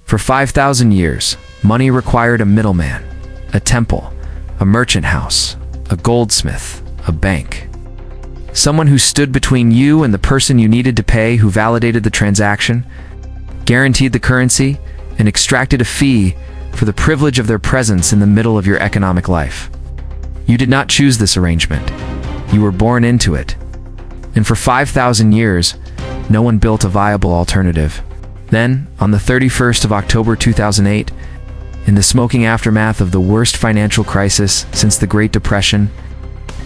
For 5,000 years, money required a middleman, a temple, a merchant house, a goldsmith, a bank. Someone who stood between you and the person you needed to pay, who validated the transaction, guaranteed the currency, and extracted a fee for the privilege of their presence in the middle of your economic life. You did not choose this arrangement. You were born into it. And for 5,000 years, no one built a viable alternative. Then, on the 31st of October 2008, in the smoking aftermath of the worst financial crisis since the Great Depression,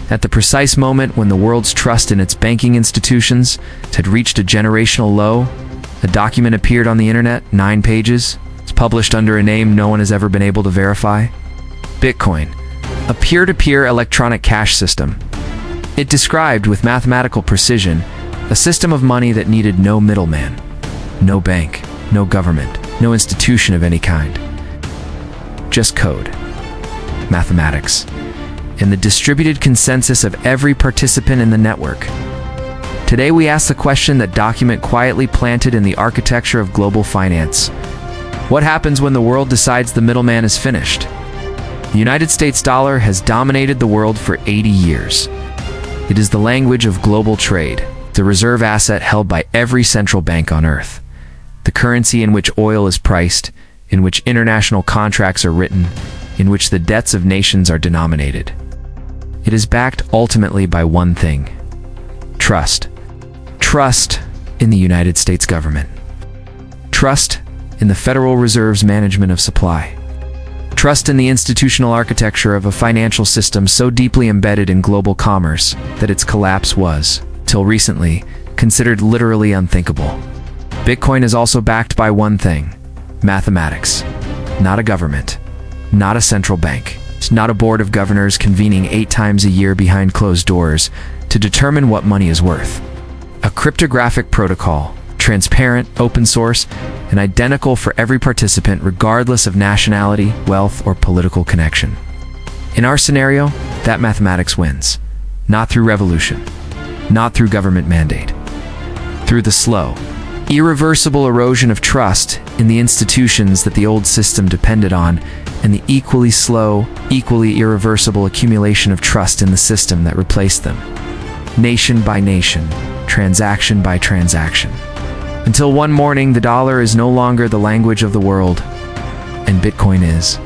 at the precise moment when the world's trust in its banking institutions had reached a generational low, a document appeared on the internet, 9 pages. It's published under a name no one has ever been able to verify. Bitcoin, a peer-to-peer electronic cash system. It described with mathematical precision a system of money that needed no middleman, no bank, no government, no institution of any kind. Just code, mathematics, and the distributed consensus of every participant in the network. Today we ask the question that document quietly planted in the architecture of global finance. What happens when the world decides the middleman is finished? The United States dollar has dominated the world for 80 years. It is the language of global trade, the reserve asset held by every central bank on Earth, the currency in which oil is priced, in which international contracts are written, in which the debts of nations are denominated. It is backed ultimately by one thing: trust. Trust in the United States government. Trust in the Federal Reserve's management of supply. Trust in the institutional architecture of a financial system so deeply embedded in global commerce that its collapse was, till recently, considered literally unthinkable. Bitcoin is also backed by one thing: mathematics. Not a government, not a central bank. It's not a board of governors convening 8 times a year behind closed doors to determine what money is worth. A cryptographic protocol, transparent, open source, and identical for every participant regardless of nationality, wealth, or political connection. In our scenario, that mathematics wins. Not through revolution, not through government mandate. Through the slow, irreversible erosion of trust in the institutions that the old system depended on, and the equally slow, equally irreversible accumulation of trust in the system that replaced them. Nation by nation, transaction by transaction. Until one morning, the dollar is no longer the language of the world, and Bitcoin is.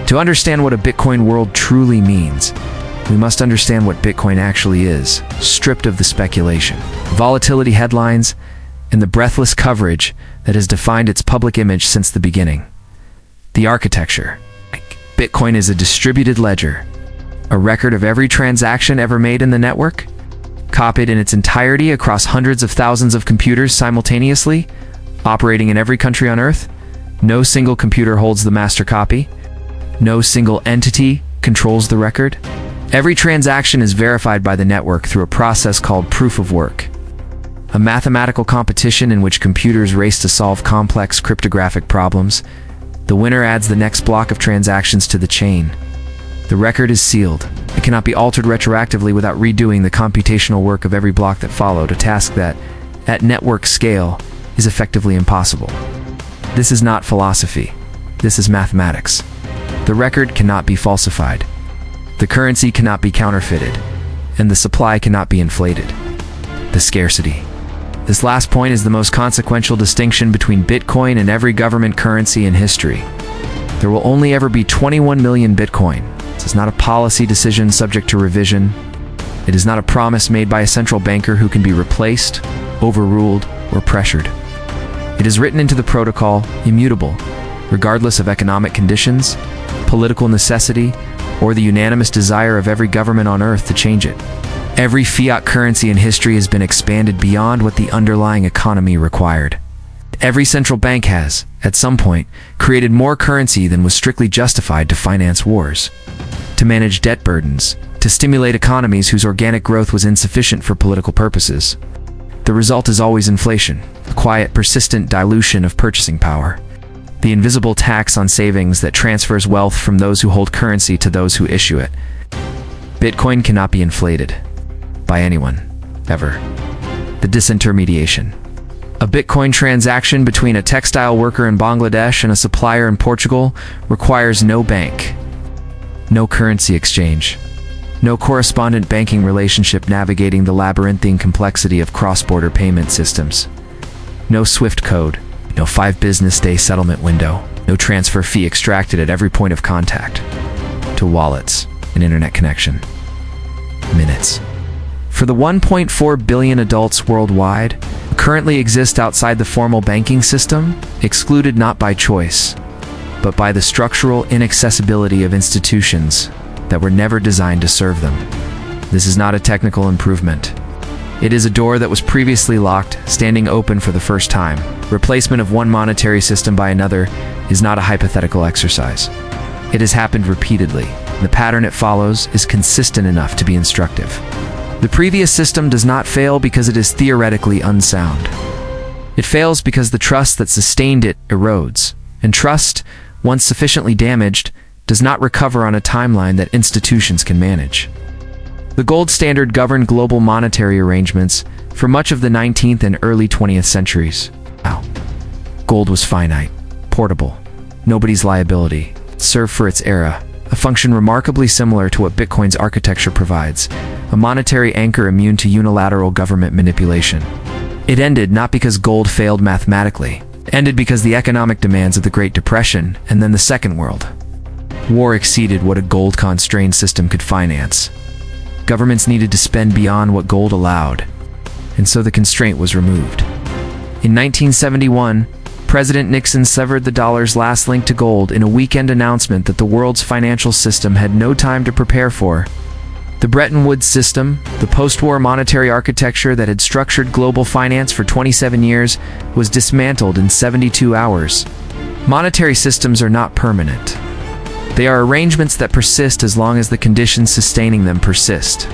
To understand what a Bitcoin world truly means, we must understand what Bitcoin actually is, stripped of the speculation, volatility headlines, and the breathless coverage that has defined its public image since the beginning. The architecture. Bitcoin is a distributed ledger, a record of every transaction ever made in the network, copied in its entirety across hundreds of thousands of computers simultaneously, operating in every country on Earth. No single computer holds the master copy. No single entity controls the record. Every transaction is verified by the network through a process called proof of work, a mathematical competition in which computers race to solve complex cryptographic problems. The winner adds the next block of transactions to the chain. The record is sealed. It cannot be altered retroactively without redoing the computational work of every block that followed, a task that, at network scale, is effectively impossible. This is not philosophy. This is mathematics. The record cannot be falsified. The currency cannot be counterfeited, and the supply cannot be inflated. The scarcity. This last point is the most consequential distinction between Bitcoin and every government currency in history. There will only ever be 21 million Bitcoin. This is not a policy decision subject to revision. It is not a promise made by a central banker who can be replaced, overruled, or pressured. It is written into the protocol, immutable, regardless of economic conditions, political necessity, or the unanimous desire of every government on Earth to change it. Every fiat currency in history has been expanded beyond what the underlying economy required. Every central bank has, at some point, created more currency than was strictly justified to finance wars, to manage debt burdens, to stimulate economies whose organic growth was insufficient for political purposes. The result is always inflation, a quiet, persistent dilution of purchasing power, the invisible tax on savings that transfers wealth from those who hold currency to those who issue it. Bitcoin cannot be inflated by anyone, ever. The disintermediation. A Bitcoin transaction between a textile worker in Bangladesh and a supplier in Portugal requires no bank, no currency exchange, no correspondent banking relationship navigating the labyrinthine complexity of cross-border payment systems, no SWIFT code, no 5-business-day settlement window, no transfer fee extracted at every point of contact, to wallets and internet connection. Minutes. For the 1.4 billion adults worldwide who currently exist outside the formal banking system, excluded not by choice, but by the structural inaccessibility of institutions that were never designed to serve them. This is not a technical improvement. It is a door that was previously locked, standing open for the first time. Replacement of one monetary system by another is not a hypothetical exercise. It has happened repeatedly. The pattern it follows is consistent enough to be instructive. The previous system does not fail because it is theoretically unsound. It fails because the trust that sustained it erodes, and trust, once sufficiently damaged, does not recover on a timeline that institutions can manage. The gold standard governed global monetary arrangements for much of the 19th and early 20th centuries. Gold was finite, portable, nobody's liability, served for its era, a function remarkably similar to what Bitcoin's architecture provides, a monetary anchor immune to unilateral government manipulation. It ended not because gold failed mathematically. It ended because the economic demands of the Great Depression and then the Second World War exceeded what a gold-constrained system could finance. Governments needed to spend beyond what gold allowed, and so the constraint was removed. In 1971, President Nixon severed the dollar's last link to gold in a weekend announcement that the world's financial system had no time to prepare for. The Bretton Woods system, the post-war monetary architecture that had structured global finance for 27 years, was dismantled in 72 hours. Monetary systems are not permanent. They are arrangements that persist as long as the conditions sustaining them persist,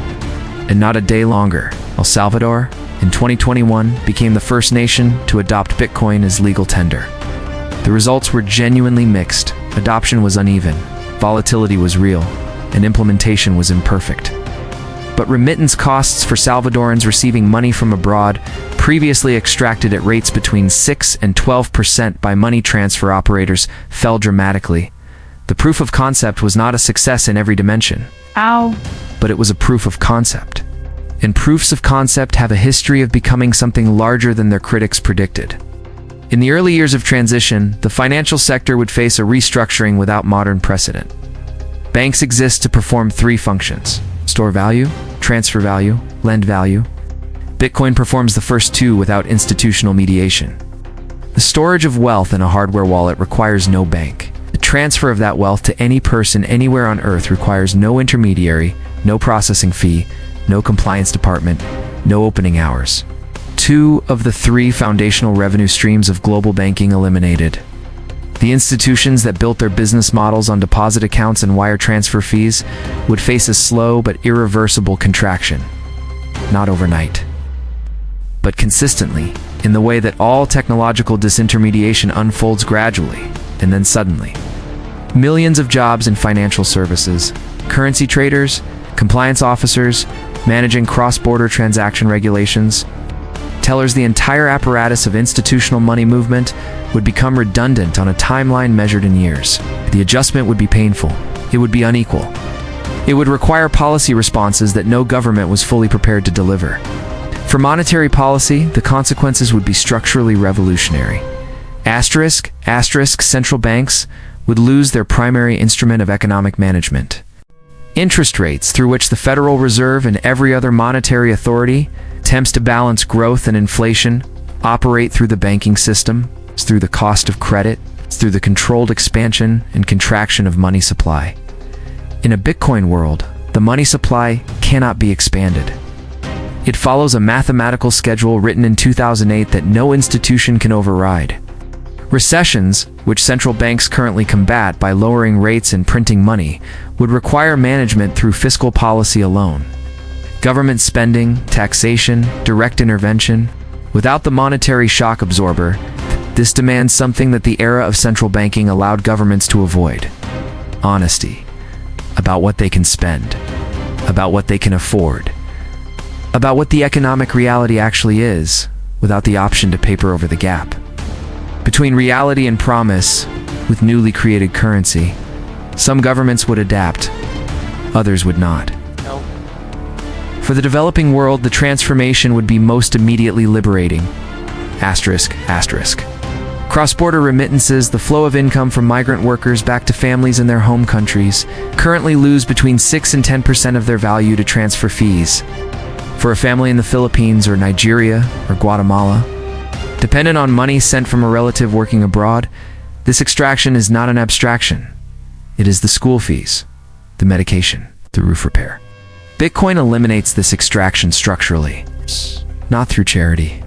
and not a day longer. El Salvador, in 2021, became the first nation to adopt Bitcoin as legal tender. The results were genuinely mixed. Adoption was uneven, volatility was real, and implementation was imperfect. But remittance costs for Salvadorans receiving money from abroad, previously extracted at rates between 6 and 12% by money transfer operators, fell dramatically. The proof of concept was not a success in every dimension. But it was a proof of concept. And proofs of concept have a history of becoming something larger than their critics predicted. In the early years of transition, the financial sector would face a restructuring without modern precedent. Banks exist to perform 3 functions: store value, transfer value, lend value. Bitcoin performs the first 2 without institutional mediation. The storage of wealth in a hardware wallet requires no bank. The transfer of that wealth to any person anywhere on Earth requires no intermediary, no processing fee, no compliance department, no opening hours. 2 of the 3 foundational revenue streams of global banking eliminated. The institutions that built their business models on deposit accounts and wire transfer fees would face a slow but irreversible contraction. Not overnight, but consistently, in the way that all technological disintermediation unfolds gradually, and then suddenly. Millions of jobs in financial services, currency traders, compliance officers, managing cross-border transaction regulations, tellers, the entire apparatus of institutional money movement would become redundant on a timeline measured in years. The adjustment would be painful. It would be unequal. It would require policy responses that no government was fully prepared to deliver. For monetary policy, the consequences would be structurally revolutionary. Asterisk, central banks would lose their primary instrument of economic management. Interest rates, through which the Federal Reserve and every other monetary authority attempts to balance growth and inflation, operate through the banking system, through the cost of credit, through the controlled expansion and contraction of money supply. In a Bitcoin world, the money supply cannot be expanded. It follows a mathematical schedule written in 2008 that no institution can override. Recessions, which central banks currently combat by lowering rates and printing money, would require management through fiscal policy alone. Government spending, taxation, direct intervention. Without the monetary shock absorber, this demands something that the era of central banking allowed governments to avoid: honesty about what they can spend, about what they can afford, about what the economic reality actually is, without the option to paper over the gap. Between reality and promise, with newly created currency, some governments would adapt, others would not. No. For the developing world, the transformation would be most immediately liberating. Asterisk, asterisk. Cross-border remittances, the flow of income from migrant workers back to families in their home countries, currently lose between 6 and 10% of their value to transfer fees. For a family in the Philippines or Nigeria or Guatemala, dependent on money sent from a relative working abroad, this extraction is not an abstraction. It is the school fees, the medication, the roof repair. Bitcoin eliminates this extraction structurally, not through charity,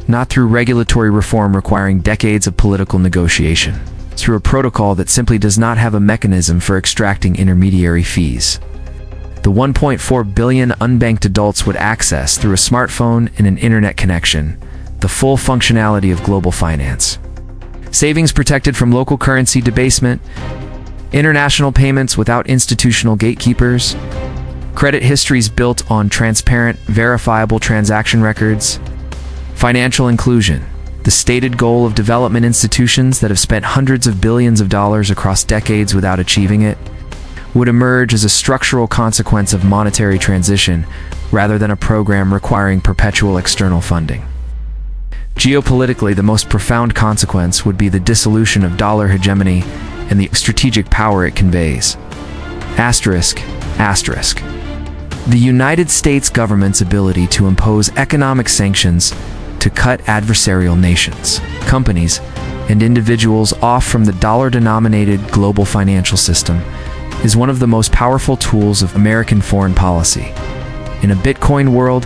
not through regulatory reform requiring decades of political negotiation, through a protocol that simply does not have a mechanism for extracting intermediary fees. The 1.4 billion unbanked adults would access, through a smartphone and an internet connection, the full functionality of global finance. Savings protected from local currency debasement, international payments without institutional gatekeepers, credit histories built on transparent, verifiable transaction records, financial inclusion, the stated goal of development institutions that have spent hundreds of billions of dollars across decades without achieving it, would emerge as a structural consequence of monetary transition rather than a program requiring perpetual external funding. Geopolitically, the most profound consequence would be the dissolution of dollar hegemony and the strategic power it conveys. Asterisk, asterisk. The United States government's ability to impose economic sanctions to cut adversarial nations, companies, and individuals off from the dollar-denominated global financial system is one of the most powerful tools of American foreign policy. In a Bitcoin world,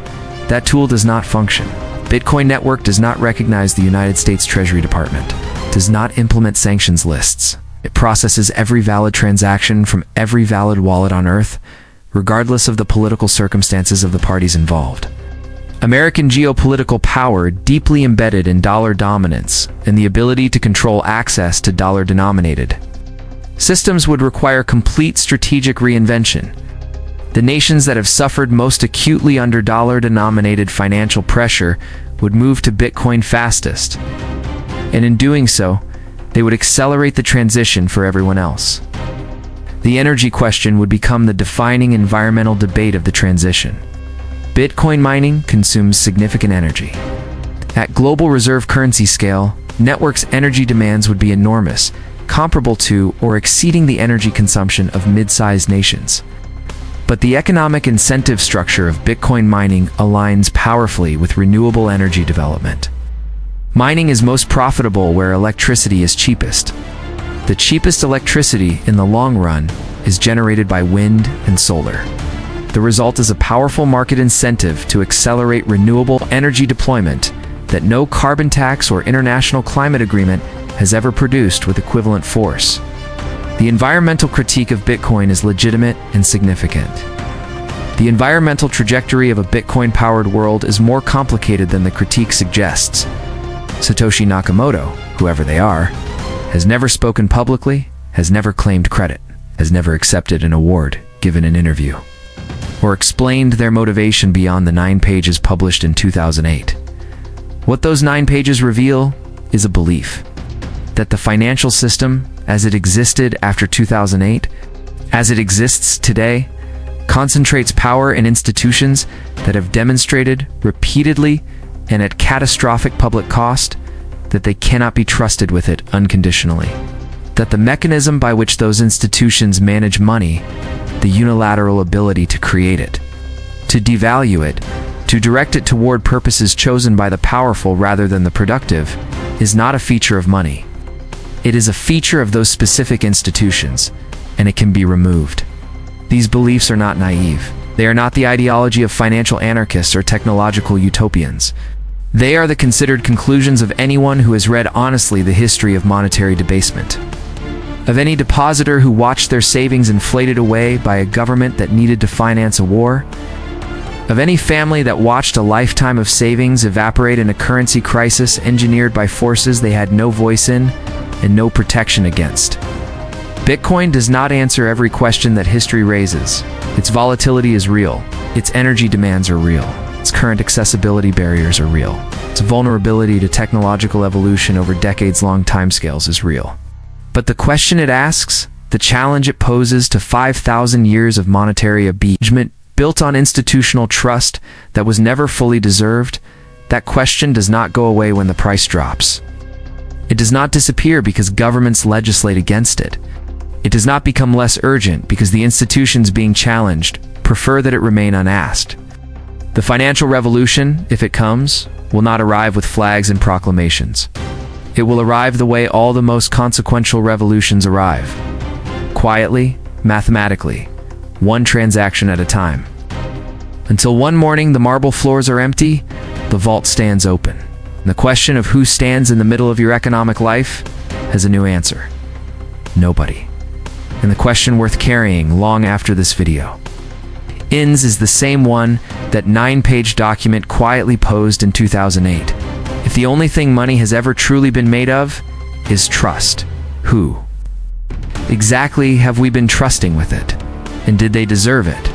that tool does not function. Bitcoin Network does not recognize the United States Treasury Department, does not implement sanctions lists. It processes every valid transaction from every valid wallet on Earth, regardless of the political circumstances of the parties involved. American geopolitical power, deeply embedded in dollar dominance and the ability to control access to dollar-denominated systems, would require complete strategic reinvention. The nations that have suffered most acutely under dollar-denominated financial pressure would move to Bitcoin fastest, and in doing so, they would accelerate the transition for everyone else. The energy question would become the defining environmental debate of the transition. Bitcoin mining consumes significant energy. At global reserve currency scale, networks' energy demands would be enormous, comparable to or exceeding the energy consumption of mid-sized nations. But the economic incentive structure of Bitcoin mining aligns powerfully with renewable energy development. Mining is most profitable where electricity is cheapest. The cheapest electricity in the long run is generated by wind and solar. The result is a powerful market incentive to accelerate renewable energy deployment that no carbon tax or international climate agreement has ever produced with equivalent force. The environmental critique of Bitcoin is legitimate and significant. The environmental trajectory of a Bitcoin-powered world is more complicated than the critique suggests. Satoshi Nakamoto, whoever they are, has never spoken publicly, has never claimed credit, has never accepted an award, given an interview, or explained their motivation beyond the 9 pages published in 2008. What those 9 pages reveal is a belief that the financial system, as it existed after 2008, as it exists today, concentrates power in institutions that have demonstrated repeatedly and at catastrophic public cost that they cannot be trusted with it unconditionally. That the mechanism by which those institutions manage money, the unilateral ability to create it, to devalue it, to direct it toward purposes chosen by the powerful rather than the productive, is not a feature of money. It is a feature of those specific institutions, and it can be removed. These beliefs are not naive. They are not the ideology of financial anarchists or technological utopians. They are the considered conclusions of anyone who has read honestly the history of monetary debasement. Of any depositor who watched their savings inflated away by a government that needed to finance a war. Of any family that watched a lifetime of savings evaporate in a currency crisis engineered by forces they had no voice in and no protection against. Bitcoin does not answer every question that history raises. Its volatility is real. Its energy demands are real. Its current accessibility barriers are real. Its vulnerability to technological evolution over decades-long timescales is real. But the question it asks, the challenge it poses to 5,000 years of monetary abasement built on institutional trust that was never fully deserved, that question does not go away when the price drops. It does not disappear because governments legislate against it. It does not become less urgent because the institutions being challenged prefer that it remain unasked. The financial revolution, if it comes, will not arrive with flags and proclamations. It will arrive the way all the most consequential revolutions arrive. Quietly, mathematically, one transaction at a time. Until one morning the marble floors are empty, the vault stands open. And the question of who stands in the middle of your economic life has a new answer. Nobody. And the question worth carrying long after this video is the same one that 9-page document quietly posed in 2008. If the only thing money has ever truly been made of is trust, who exactly have we been trusting with it? And did they deserve it?